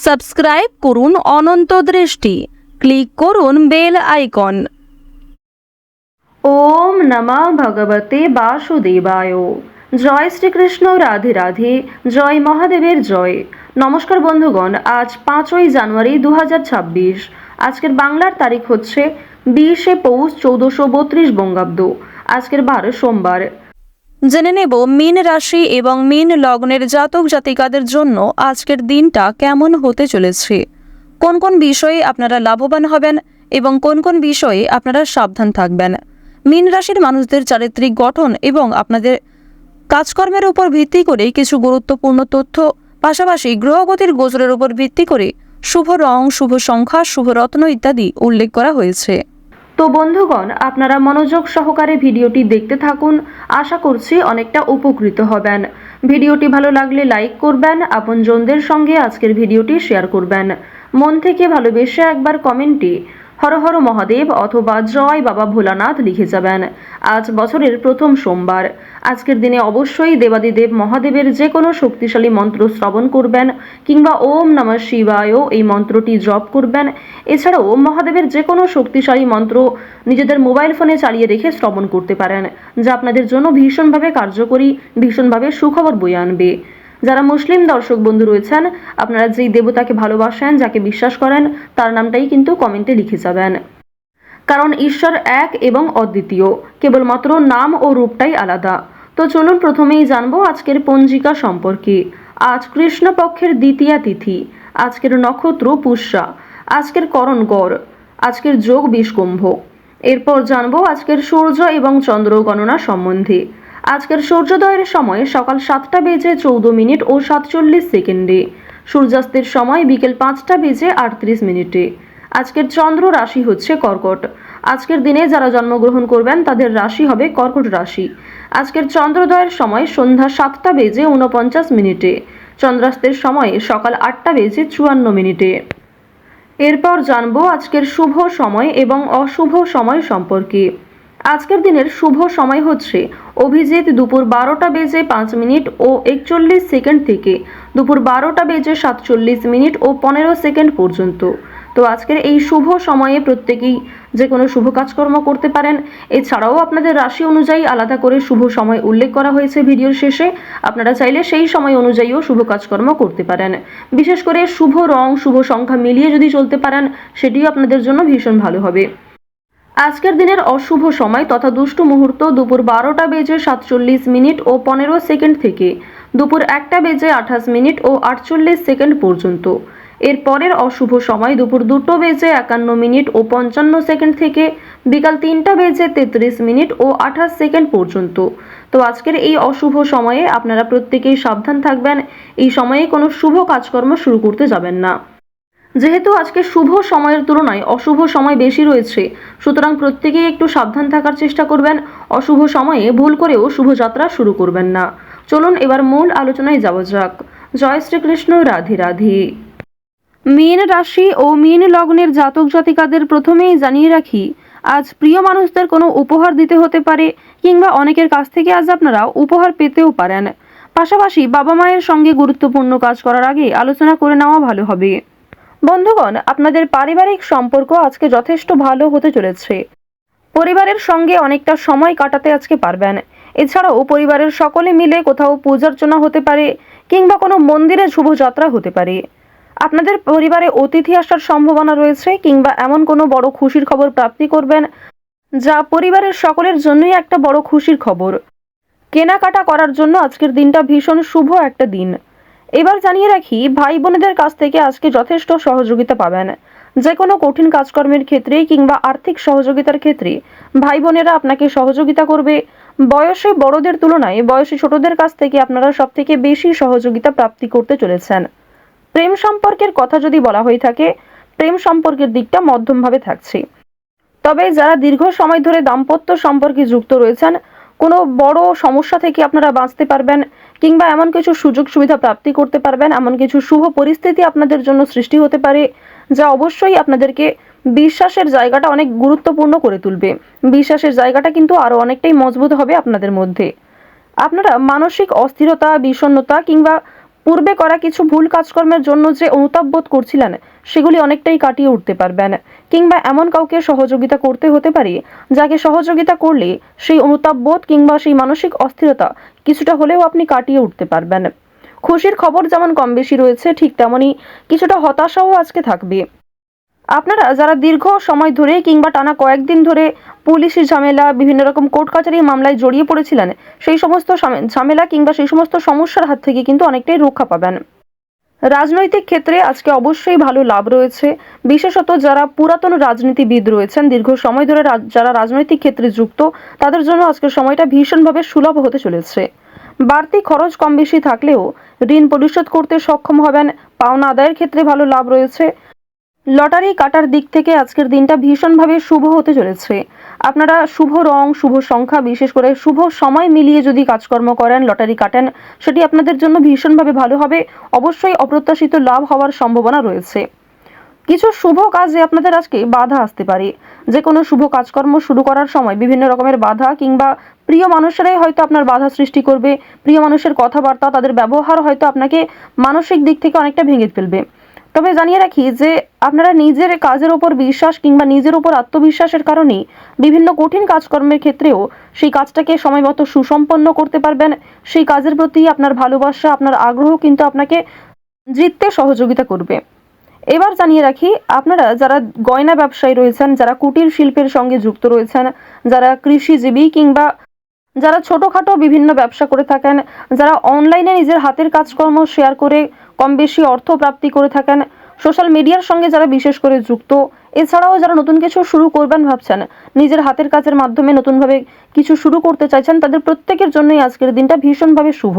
Subscribe করুন অনন্ত দৃষ্টি, click করুন বেল আইকন। ওম নমঃ ভগবতে বাসুদেবায়। জয় শ্রীকৃষ্ণ, রাধে রাধে, জয় মহাদেবের জয়। নমস্কার বন্ধুগণ, আজ 5ই জানুয়ারি 2026। আজকের বাংলার তারিখ হচ্ছে 20শে পৌষ 1432 বঙ্গাব্দ। আজকের বার সোমবার। জেনে নেব মীন রাশি এবং মীন লগ্নের জাতক জাতিকাদের জন্য আজকের দিনটা কেমন হতে চলেছে, কোন কোন বিষয়ে আপনারা লাভবান হবেন এবং কোন কোন বিষয়ে আপনারা সাবধান থাকবেন। মীন রাশির মানুষদের চারিত্রিক গঠন এবং আপনাদের কাজকর্মের উপর ভিত্তি করে কিছু গুরুত্বপূর্ণ তথ্য, পাশাপাশি গ্রহগতির গোচরের উপর ভিত্তি করে শুভ রং, শুভ সংখ্যা, শুভ রত্ন ইত্যাদি উল্লেখ করা হয়েছে। তো বন্ধুগণ, আপনারা মনোযোগ সহকারে ভিডিওটি দেখতে থাকুন। আশা করছি অনেকটা উপকৃত হবেন। ভিডিওটি ভালো লাগলে লাইক করবেন, আপনজনদের সঙ্গে আজকের ভিডিওটি শেয়ার করবেন। মন থেকে ভালোবেসে একবার কমেন্টে হর হর মহাদেব অথবা জয় বাবা ভোলানাথ লিখে যাবেন। আজ বছরের প্রথম সোমবার। আজকের দিনে অবশ্যই দেবাদিদেব মহাদেবের যে কোনো শক্তিশালী মন্ত্র শ্রবণ করবেন কিংবা ওম নমঃ শিবায় এই মন্ত্রটি জপ করবেন। এছাড়াও মহাদেবের যে কোনো শক্তিশালী মন্ত্র নিজেদের মোবাইল ফোনে চালিয়ে রেখে শ্রবণ করতে পারেন, যা আপনাদের জন্য ভীষণভাবে কার্যকরী, ভীষণভাবে সুখবর বয়ে আনবে। যারা মুসলিম দর্শক বন্ধু রয়েছেন, আপনারা যেই দেবতাকে ভালোবাসেন, যাকে বিশ্বাস করেন, তার নামটাই কিন্তু কমেন্টে লিখে যাবেন। কারণ ঈশ্বর এক এবং অদ্বিতীয়, কেবলমাত্র নাম ও রূপটাই আলাদা। তো চলুন প্রথমেই জানবো আজকের পঞ্জিকা সম্পর্কে। আজ কৃষ্ণপক্ষের দ্বিতীয়া তিথি, আজকের নক্ষত্র পুষ্যা, আজকের করণ গড়, আজকের যোগ বিষকুম্ভ। এরপর জানবো আজকের সূর্য এবং চন্দ্র গণনা সম্বন্ধে। আজকের সূর্যোদয়ের সময় সকাল 7টা বেজে 14 মিনিট ও 47 সেকেন্ডে, সূর্যাস্তের সময় বিকেল 5টা বেজে 38 মিনিটে। আজকের চন্দ্র রাশি হচ্ছে কর্কট। আজকের দিনে যারা জন্মগ্রহণ করবেন তাদের রাশি হবে কর্কট রাশি। আজকের চন্দ্রোদয়ের সময় সন্ধ্যা 7টা বেজে 49 মিনিটে, চন্দ্রাস্তের সময় সকাল 8টা বেজে 54 মিনিটে। এরপর জানবো আজকের শুভ সময় এবং অশুভ সময় সম্পর্কে। আজকের দিনের শুভ সময় হচ্ছে অভিজিৎ দুপুর 12টা বেজে 5 মিনিট ও 41 সেকেন্ড থেকে দুপুর 12টা বেজে 47 মিনিট ও 15 সেকেন্ড পর্যন্ত। তো আজকের এই শুভ সময়ে প্রত্যেকেই যে কোনো শুভ কাজকর্ম করতে পারেন। এছাড়াও আপনাদের রাশি অনুযায়ী আলাদা করে শুভ সময় উল্লেখ করা হয়েছে ভিডিওর শেষে। আপনারা চাইলে সেই সময় অনুযায়ীও শুভ কাজকর্ম করতে পারেন। বিশেষ করে শুভ রং, শুভ সংখ্যা মিলিয়ে যদি চলতে পারেন, সেটিও আপনাদের জন্য ভীষণ ভালো হবে। আজকের দিনের অশুভ সময় তথা দুষ্ট মুহূর্ত দুপুর 12টা বেজে 47 মিনিট ও 15 সেকেন্ড থেকে দুপুর 1টা বেজে 28 মিনিট ও 48 সেকেন্ড পর্যন্ত। এর পরের অশুভ সময় দুপুর 2টো বেজে 51 মিনিট ও 55 সেকেন্ড থেকে বিকাল 3টা বেজে 33 মিনিট ও 28 সেকেন্ড পর্যন্ত। তো আজকের এই অশুভ সময়ে আপনারা প্রত্যেকেই সাবধান থাকবেন। এই সময়ে কোনো শুভ কাজকর্ম শুরু করতে যাবেন না। যেহেতু আজকে শুভ সময়ের তুলনায় অশুভ সময় বেশি রয়েছে, সুতরাং প্রত্যেকেই একটু সাবধান থাকার চেষ্টা করবেন। অশুভ সময়ে ভুল করেও শুভযাত্রা শুরু করবেন না। চলুন এবার মূল আলোচনায় যাওয়া যাক। জয় শ্রীকৃষ্ণ, রাধে রাধে। মীন রাশি ও মীন লগ্নের জাতক জাতিকাদের প্রথমেই জানিয়ে রাখি, আজ প্রিয় মানুষদের কোনো উপহার দিতে হতে পারে কিংবা অনেকের কাছ থেকে আজ আপনারা উপহার পেতেও পারেন। পাশাপাশি বাবা মায়ের সঙ্গে গুরুত্বপূর্ণ কাজ করার আগে আলোচনা করে নেওয়া ভালো হবে। বন্ধুগণ, আপনাদের পারিবারিক সম্পর্ক আজকে যথেষ্ট ভালো হতে চলেছে। পরিবারের সঙ্গে অনেকটা সময় কাটাতে আজকে পারবেন। এছাড়াও পরিবারের সকলে মিলে কোথাও পূজার্চনা হতে পারে কিংবা কোনো মন্দিরে শুভযাত্রা হতে পারে। আপনাদের পরিবারে অতিথি আসার সম্ভাবনা রয়েছে কিংবা এমন কোনো বড় খুশির খবর প্রাপ্তি করবেন, যা পরিবারের সকলের জন্যই একটা বড় খুশির খবর। কেনাকাটা করার জন্য আজকের দিনটা ভীষণ শুভ একটা দিন। এবার জানিয়ে রাখি, ভাই বোনেদের কাছ থেকে আজকে যথেষ্ট সহযোগিতা পাবেন। যে কোনো কঠিন কাজকর্মের ক্ষেত্রে কিংবা আর্থিক সহযোগিতার ক্ষেত্রে ভাই বোনেরা আপনাকে সহযোগিতা করবে। বয়সে বড়দের তুলনায় বয়সে ছোটদের কাছ থেকে আপনারা সব থেকে বেশি সহযোগিতা প্রাপ্তি করতে চলেছেন। প্রেম সম্পর্কের কথা যদি বলা হয়ে থাকে, প্রেম সম্পর্কের দিকটা মধ্যমভাবে থাকছে। তবে যারা দীর্ঘ সময় ধরে দাম্পত্য সম্পর্কে যুক্ত রয়েছেন, কোনো বড় সমস্যা থেকে আপনারা বাঁচতে পারবেন কিংবা এমন কিছু সুযোগ সুবিধা প্রাপ্তি করতে পারবেন, এমন কিছু শুভ পরিস্থিতি আপনাদের জন্য সৃষ্টি হতে পারে, যা অবশ্যই আপনাদেরকে বিশ্বাসের জায়গাটা অনেক গুরুত্বপূর্ণ করে তুলবে। বিশ্বাসের জায়গাটা কিন্তু আরও অনেকটাই মজবুত হবে আপনাদের মধ্যে। আপনারা মানসিক অস্থিরতা, বিষণ্ণতা কিংবা পূর্বে করা কিছু ভুল কাজকর্মের জন্য যে অনুতাপ বোধ করছিলেন সেগুলি অনেকটাই কাটিয়ে উঠতে পারবেন, কিংবা এমন কাউকে সহযোগিতা করতে হতে পারে যাকে সহযোগিতা করলে সেই অনুতাপ বোধ কিংবা সেই মানসিক অস্থিরতা কিছুটা হলেও আপনি কাটিয়ে উঠতে পারবেন। খুশির খবর যেমন কম বেশি রয়েছে, ঠিক তেমনই কিছুটা হতাশাও আজকে থাকবে। আপনারা যারা দীর্ঘ সময় ধরে কিংবা টানা কয়েকদিন ধরে পুলিশি ঝামেলা, বিভিন্ন রকম কোর্ট কাচারির মামলায় জড়িয়ে পড়েছিলেন, সেই সমস্ত ঝামেলা কিংবা সেই সমস্ত সমস্যার হাত থেকে কিন্তু অনেকটাই রক্ষা পাবেন। রাজনৈতিক ক্ষেত্রে আজকে অবশ্যই ভালো লাভ রয়েছে, বিশেষত যারা পুরাতন রাজনীতিবিদ রয়েছেন, দীর্ঘ সময় ধরে যারা রাজনৈতিক ক্ষেত্রে যুক্ত, তাদের জন্য আজকের সময়টা ভীষণভাবে সুলভ হতে চলেছে। বাড়তি খরচ কম বেশি থাকলেও ঋণ পরিশোধ করতে সক্ষম হবেন, পাওনা আদায়ের ক্ষেত্রে ভালো লাভ রয়েছে। লটারি কাটার দিক থেকে আজকের দিনটা ভীষণভাবে শুভ হতে চলেছে। আপনারা শুভ রং, শুভ সংখ্যা, বিশেষ করে শুভ সময় মিলিয়ে যদি কাজকর্ম করেন, লটারি কাটেন, সেটি আপনাদের জন্য ভীষণভাবে ভালো হবে। অবশ্যই অপ্রত্যাশিত লাভ হওয়ার সম্ভাবনা রয়েছে। কিছু শুভ কাজে আপনাদের আজকে বাধা আসতে পারে। যে কোনো শুভ কাজকর্ম শুরু করার সময় বিভিন্ন রকমের বাধা কিংবা প্রিয় মানুষেরাই হয়তো আপনার বাধা সৃষ্টি করবে। প্রিয় মানুষের কথাবার্তা, তাদের ব্যবহার হয়তো আপনাকে মানসিক দিক থেকে অনেকটা ভেঙে ফেলবে। তবে জানিয়ে রাখি যে আপনারা নিজের কাজের উপর বিশ্বাস কিংবা নিজের উপর আত্মবিশ্বাসের কারণেই বিভিন্ন কঠিন কাজকর্মের ক্ষেত্রেও সেই কাজটাকে সময়মতো সুসম্পন্ন করতে পারবেন। সেই কাজের প্রতি আপনার ভালোবাসা, আপনার আগ্রহ কিন্তু আপনাকে জিততে সহযোগিতা করবে। এবার জানিয়ে রাখি, আপনারা যারা গয়না ব্যবসায়ী রয়েছেন, যারা কুটির শিল্পের সঙ্গে যুক্ত রয়েছেন, যারা কৃষিজীবী কিংবা যারা ছোটোখাটো বিভিন্ন ব্যবসা করে থাকেন, যারা অনলাইনে নিজের হাতের কাজকর্ম শেয়ার করে কম বেশি অর্থ প্রাপ্তি করে থাকেন, সোশ্যাল মিডিয়ার সঙ্গে যারা বিশেষ করে যুক্ত, এছাড়াও যারা নতুন কিছু শুরু করবেন ভাবছেন, নিজের হাতের কাজের মাধ্যমে নতুনভাবে কিছু শুরু করতে চাইছেন, তাদের প্রত্যেকের জন্যই আজকের দিনটা ভীষণভাবে শুভ।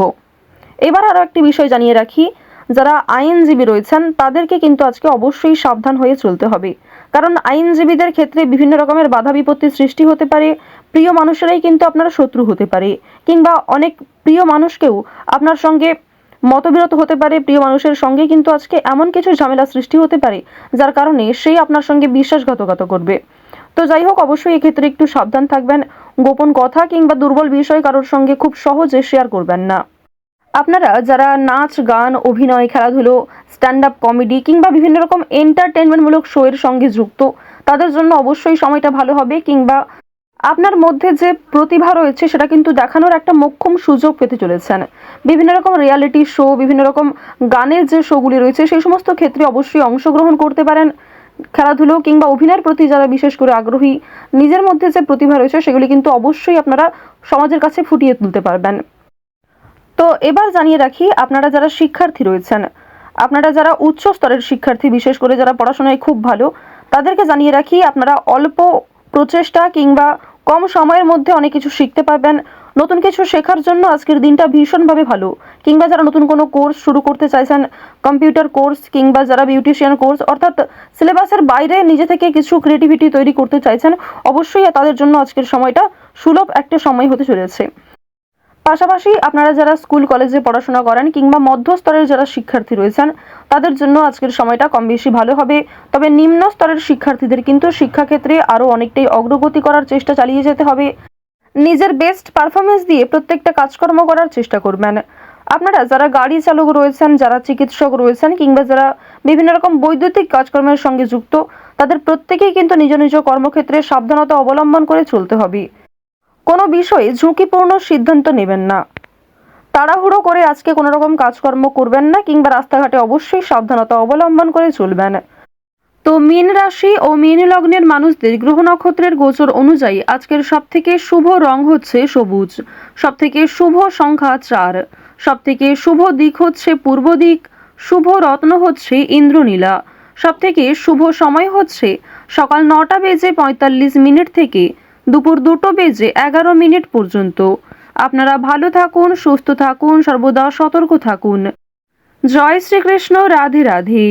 এবার আরও একটি বিষয় জানিয়ে রাখি, যারা আইনজীবী রয়েছেন তাদেরকে কিন্তু আজকে অবশ্যই সাবধান হয়ে চলতে হবে। কারণ আইনজীবীদের ক্ষেত্রে বিভিন্ন রকমের বাধা বিপত্তির সৃষ্টি হতে পারে। প্রিয় মানুষেরাই কিন্তু আপনার শত্রু হতে পারে, কিংবা অনেক প্রিয় মানুষকেও আপনার সঙ্গে মতবিরোধ হতে পারে। প্রিয় মানুষের সঙ্গে কিন্তু আজকে এমন কিছু ঝামেলা সৃষ্টি হতে পারে যার কারণে সেই আপনার সঙ্গে বিশ্বাসঘাতকতা করবে। তো যাই হোক, অবশ্যই এক্ষেত্রে একটু সাবধান থাকবেন। গোপন কথা কিংবা দুর্বল বিষয় কারোর সঙ্গে খুব সহজে শেয়ার করবেন না। আপনারা যারা নাচ, গান, অভিনয়, খেলাধুলো, স্ট্যান্ড আপ কমেডি কিংবা বিভিন্ন রকম এন্টারটেনমেন্টমূলক শো এর সঙ্গে যুক্ত, তাদের জন্য অবশ্যই সময়টা ভালো হবে, কিংবা আপনার মধ্যে যে প্রতিভা রয়েছে সেটা কিন্তু দেখানোর একটা মোক্ষম সুযোগ পেতে চলেছেন। বিভিন্ন রকম রিয়ালিটি শো, বিভিন্ন রকম গানের যে শোগুলি রয়েছে সেই সমস্ত ক্ষেত্রে অবশ্যই অংশগ্রহণ করতে পারেন। খেলাধুলো কিংবা অভিনয়ের প্রতি যারা বিশেষ করে আগ্রহী, নিজের মধ্যে যে প্রতিভা রয়েছে সেগুলি কিন্তু অবশ্যই আপনারা সমাজের কাছে ফুটিয়ে তুলতে পারবেন। তো এবার জানিয়ে রাখি, আপনারা যারা শিক্ষার্থী রয়েছেন, আপনারা যারা উচ্চ স্তরের শিক্ষার্থী, বিশেষ করে যারা পড়াশোনায় খুব ভালো, তাদেরকে জানিয়ে রাখি আপনারা অল্প প্রচেষ্টা কিংবা কম সময়ের মধ্যে অনেক কিছু শিখতে পারবেন। নতুন কিছু শেখার জন্য আজকের দিনটা ভীষণভাবে ভালো। কিংবা যারা নতুন কোনো কোর্স শুরু করতে চাইছেন, কম্পিউটার কোর্স কিংবা যারা বিউটিশিয়ান কোর্স, অর্থাৎ সিলেবাসের বাইরে নিজে থেকে কিছু ক্রিয়েটিভিটি তৈরি করতে চাইছেন, অবশ্যই তাদের জন্য আজকের সময়টা সুলভ একটা সময় হতে চলেছে। পাশাপাশি আপনারা যারা স্কুল কলেজে পড়াশোনা করেন কিংবা মধ্যস্তরের যারা শিক্ষার্থী রয়েছেন, তাদের জন্য আজকের সময়টা কম বেশি ভালো হবে। তবে নিম্ন স্তরের শিক্ষার্থীদের কিন্তু শিক্ষাক্ষেত্রে আরও অনেকটাই অগ্রগতি করার চেষ্টা চালিয়ে যেতে হবে। নিজের বেস্ট পারফরমেন্স দিয়ে প্রত্যেকটা কাজকর্ম করার চেষ্টা করবেন। আপনারা যারা গাড়ি চালক রয়েছেন, যারা চিকিৎসক রয়েছেন কিংবা যারা বিভিন্ন রকম বৈদ্যুতিক কাজকর্মের সঙ্গে যুক্ত, তাদের প্রত্যেকেই কিন্তু নিজ নিজ কর্মক্ষেত্রে সাবধানতা অবলম্বন করে চলতে হবে। কোনো বিষয়ে ঝুঁকিপূর্ণ সিদ্ধান্ত নেবেন না। তাড়াহুড়ো করে আজকে কোনো রকম কাজকর্ম করবেন না, কিংবা রাস্তাঘাটে অবশ্যই সাবধানতা অবলম্বন করে চলবেন। তো মীন রাশি ও মীন লগ্নের মানুষদের গ্রহ নক্ষত্রের গোচর অনুযায়ী আজকের সবথেকে শুভ রং হচ্ছে সবুজ, সবথেকে শুভ সংখ্যা 4, সবথেকে শুভ দিক হচ্ছে পূর্ব দিক, শুভ রত্ন হচ্ছে ইন্দ্রনীলা, সবথেকে শুভ সময় হচ্ছে সকাল 9:45 থেকে দুপুর 2:11 পর্যন্ত। আপনারা ভালো থাকুন, সুস্থ থাকুন, সর্বদা সতর্ক থাকুন। জয় শ্রীকৃষ্ণ। রাধে রাধে।